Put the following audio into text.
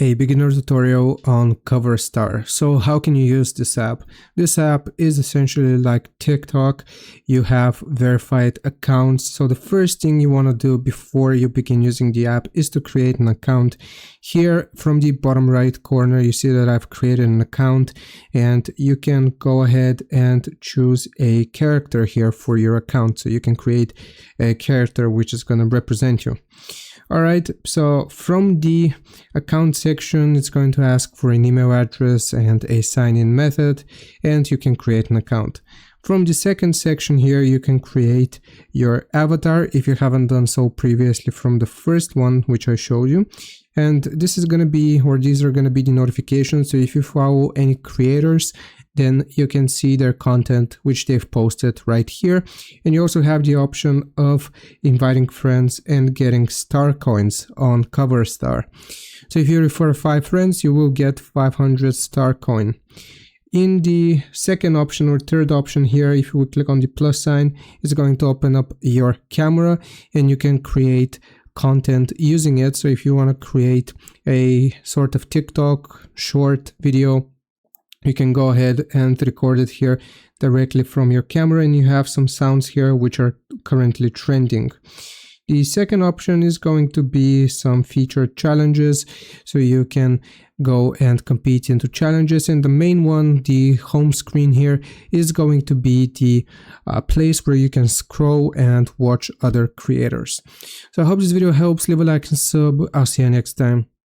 A beginner tutorial on CoverStar. So how can you use this app? This app is essentially like TikTok. You have verified accounts. So the first thing you want to do before you begin using the app is to create an account. Here from the bottom right corner, you see that I've created an account, and you can go ahead and choose a character here for your account. So you can create a character which is going to represent you. Alright, so from the account section, it's going to ask for an email address and a sign-in method, and you can create an account. From the second section here, you can create your avatar if you haven't done so previously from the first one, which I showed you. And this is going to be, or these are going to be the notifications. So if you follow any creators, then you can see their content which they've posted right here. And you also have the option of inviting friends and getting star coins on CoverStar. So if you refer 5 friends, you will get 500 star coin. In the second option or third option here, if you would click on the plus sign, it's going to open up your camera and you can create content using it. So if you want to create a sort of TikTok short video, you can go ahead and record it here directly from your camera, and you have some sounds here which are currently trending. The second option is going to be some featured challenges, so you can go and compete into challenges, and the main one, the home screen here, is going to be the place where you can scroll and watch other creators. So I hope this video helps. Leave a like and sub. I'll see you next time.